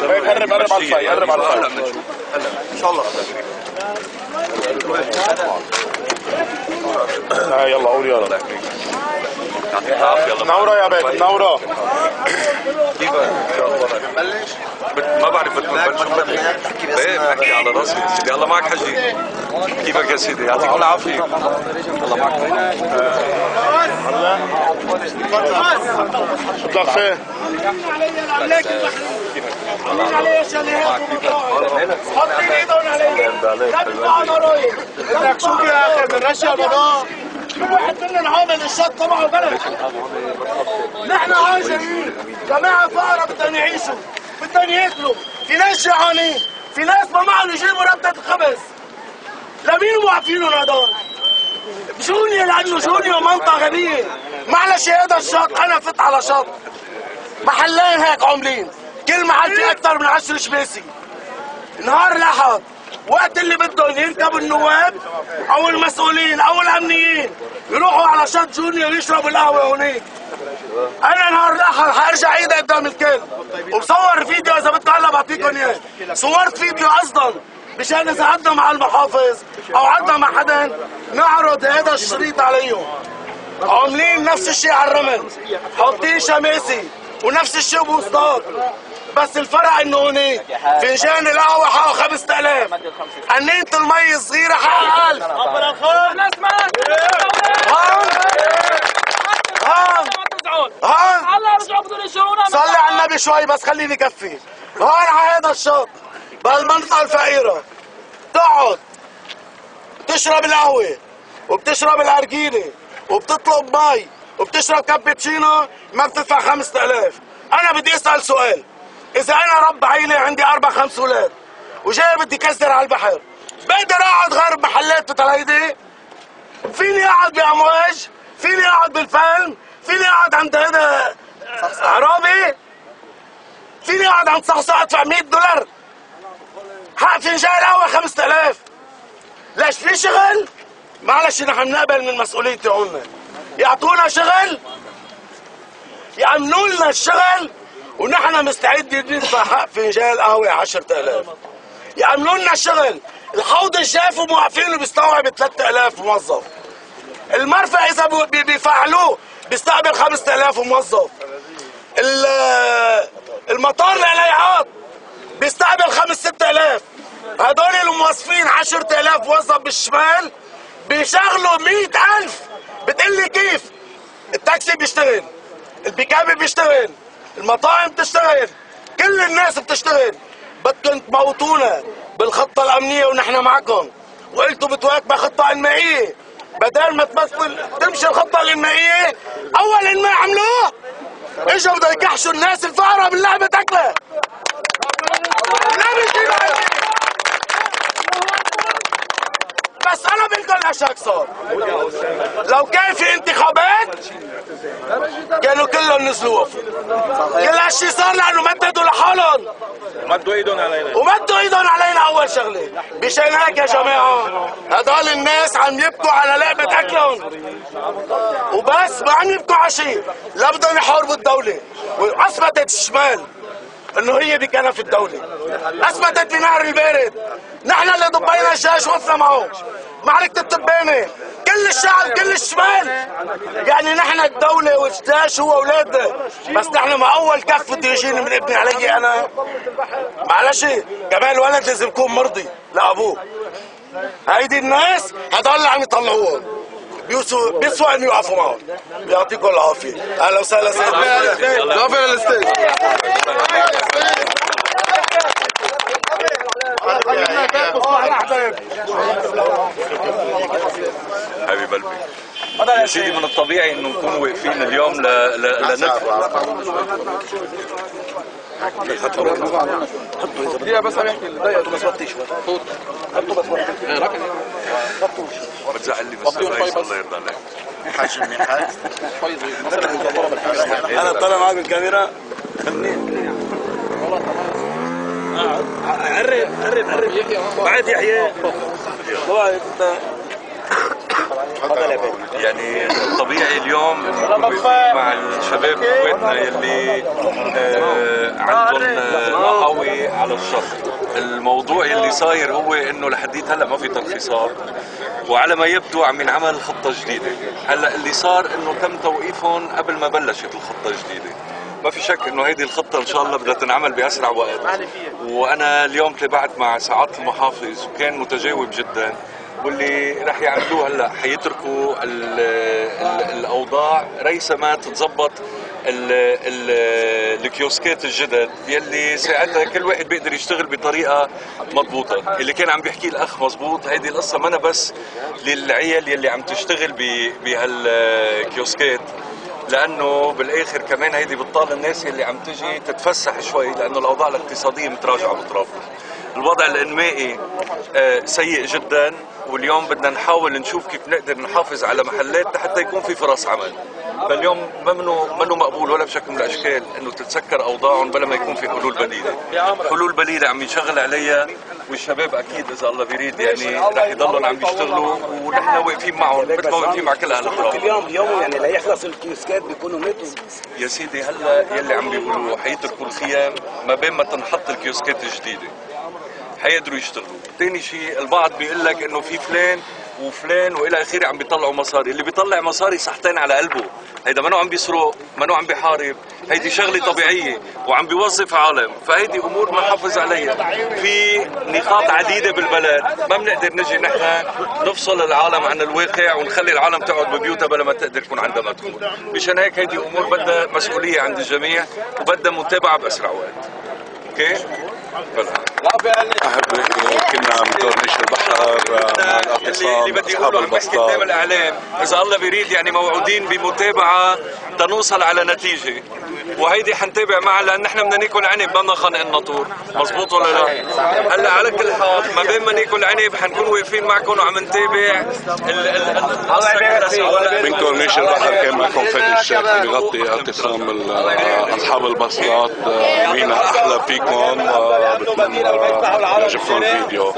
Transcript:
قرب على الفاي، قرب على الفاي. هلا بنشوف، هلا ان شاء الله. يلا قول يلا. يعطيك العافيه. يلا منوره يا بيت، منوره. كيف بنبلش؟ ما بعرف بدكم تبلشوا بدري. ايه بحكي على راسي يا سيدي. الله معك حجي. كيفك يا سيدي؟ يعطيكم العافيه. الله معك. اطلع فين؟ حط ايدهم علي. بدك شو يا اخي بنرجع البضاعة؟ كل واحد منا نعامل الشط تبعه بلد. نحن هون جايين جماعة فقراء بدهم يعيشوا، بدهم ياكلوا، في ناس جوعانين، في ناس ما معهم يجيبوا ربطة الخبز. لمين موقفينهم هدول؟ جوني لانه جوني ومنطقة غبية. معلش هذا الشط انا فت على شط محلين هيك عاملين، كل محل فيه اكثر من 10 شباسي. نهار الاحد وقت اللي بدهم يركبوا النواب او المسؤولين او الامنيين يروحوا على شط جونيور يشربوا القهوه هونيك. انا نهار الاحد حارجع عيد قدام الكل وبصور فيديو اذا بدكم هلا بعطيكم اياه. صورت فيديو اصلا مشان اذا عدنا مع المحافظ او عدنا مع حدا نعرض هذا الشريط عليهم. عاملين نفس الشيء على الرمل، حاطين شماسي ونفس الشيء بوسطات، بس الفرق انه هونيك فنجان القهوه حقه 5000، قنينه المي صغيره حقها 1000. صلي على النبي شوي بس خليني كفي. هون على هذا الشط بهالمنطقه الفقيره تقعد بتشرب القهوه وبتشرب الارجيله وبتطلب مي وبتشرب كابتشينو ما بتدفع 5000. انا بدي اسال سؤال، اذا انا رب عيله عندي 4-5 اولاد وجاي بدي كسر على البحر، بقدر اقعد غير محلات مثل هيدي؟ فيني اقعد بامواج؟ فيني اقعد بالفيلم؟ فيني اقعد عند هذا عرابي؟ فيني اقعد عند صحصح ادفع $100 حق فنجان قهوه 5000؟ ليش في شغل؟ معلش نحن بنقبل من المسؤوليه تاعونا، يعطونا شغل، يأمنوا لنا الشغل ونحن مستعدين ندفع حق فنجان قهوه 10000. يأمنوا لنا الشغل، الحوض الجاف موقفينه بيستوعب 3000 موظف، المرفأ اذا بيفعلوه بيستقبل 5000 موظف، المطار للقليعات بيستقبل 5-6000. هدول الموظفين 10000 موظف بالشمال بيشغلوا 100,000. بتقلي كيف؟ التاكسي بيشتغل، البيكابي بيشتغل، المطاعم بتشتغل، كل الناس بتشتغل. بدكم تموتونا بالخطة الأمنية ونحن معكم، وقلتوا بتواكبوا خطة إنمائية. بدل ما تمشي الخطة الإنمائية أول إنماء عملوه إجوا بدهم يكحشوا الناس الفقراء باللعبة أكلة. بس أنا بقول لك صار لو كان في انتخابات كانوا كلهم نزلوا وقفوا. كل هالشي صار لأنه مددوا لحالهم مدوا ايدهم علينا ومدوا ايدهم علينا. اول شغله مشان هيك يا جماعه هدول الناس عم يبكوا على لعبه اكلهم وبس، ما عم يبكوا على شيء. لا بدهم يحاربوا الدوله، واثبتت الشمال انه هي بكنف الدوله، اثبتت بنهر البارد. نحن اللي ضبينا الجيش وقفنا معه معركه التبانه، كل الشعب كل الشمال. يعني نحن الدوله والجيش هو اولادنا، بس نحن مع اول كف بده يجيني من ابني علي انا. معلش كمان الولد لازم يكون مرضي لابوه. هيدي الناس هدول اللي عم يطلعوهم بيسوى ان يوقفوا معهم. يعطيكم العافيه. اهلا وسهلا سيد. ضافر الاستيج. حبيب قلبي يا سيدي، من الطبيعي انه نكون واقفين اليوم لندفع. دقيقة بس عم يحكي دقيقة بس وطي شوي. حطوا بس وطي. بتزعل لي بس الله يرضى عليك. حاج منحاج. أنا طالع معك بالكاميرا. خلني. قرب بعد يحيى. يعني الطبيعي اليوم مع الشباب اخواتنا يلي عندهم قهوي على الشط. الموضوع اللي صاير هو انه لحديت هلا ما في ترخيصات، وعلى ما يبدو عم ينعمل خطه جديده. هلا اللي صار انه تم توقيفهم قبل ما بلشت الخطه الجديده. ما في شك انه هيدي الخطه ان شاء الله بدها تنعمل باسرع وقت. وانا اليوم تابعت مع سعاده المحافظ وكان متجاوب جدا، واللي رح يعملوه هلا حيتركوا الاوضاع ريثما تتظبط الكيوسكات الجدد يلي ساعتها كل واحد بيقدر يشتغل بطريقه مضبوطه. اللي كان عم بيحكي الاخ مضبوط، هيدي القصه ما بس للعيال يلي عم تشتغل بهالكيوسكات، لانه بالاخر كمان هيدي بتطال الناس يلي عم تجي تتفسح شوي، لانه الاوضاع الاقتصاديه متراجعه بطرافه. الوضع الانمائي سيء جدا، واليوم بدنا نحاول نشوف كيف نقدر نحافظ على محلات حتى يكون في فرص عمل. فاليوم منه مقبول ولا بشكل من الاشكال انه تتسكر اوضاعهم بلا ما يكون في حلول بديله. حلول بديله عم ينشغل عليها، والشباب اكيد اذا الله بيريد يعني رح يضلوا عم يشتغلوا، ونحن واقفين معهم مثل ما واقفين مع كل اهل القرى. اليوم يعني لا يخلص الكيوسكات بيكونوا ماتوا. يا سيدي هلا يلي عم بيقولوا حيتركوا الخيام ما بين ما تنحط الكيوسكات الجديده، حيقدروا يشتغلوا. ثاني شيء البعض بيقول لك انه في فلان وفلان والى اخره عم بيطلعوا مصاري. اللي بيطلع مصاري صحتين على قلبه، هيدا منو عم بيسرق، منو عم بيحارب، هيدي شغله طبيعيه وعم بيوظف عالم. فهيدي امور بنحافظ عليها. في نقاط عديده بالبلد ما بنقدر نجي نحن نفصل العالم عن الواقع ونخلي العالم تقعد ببيوتها بلا ما تقدر يكون عندها مدخول. مشان هيك هيدي امور بدها مسؤوليه عند الجميع وبدها متابعه باسرع وقت. اوكي؟ أحب كنا بكورنيش البحر مع الاعتصام اللي بدي أصحاب اقوله عم بحكي قدام البسطات. الاعلام، اذا الله بيريد يعني موعودين بمتابعه تنوصل على نتيجه، وهيدي حنتابع معها لان نحن بدنا ناكل عنب ما بدنا خانق الناطور، مزبوط ولا لا؟ هلا على كل حال ما بين ما ناكل عنب حنكون واقفين معكم وعم نتابع من كورنيش البحر كان معكم فادي الشيخ بيغطي اعتصام اصحاب البسطات. مينا احلى فيكم، بتمنى يعجبكم الفيديو.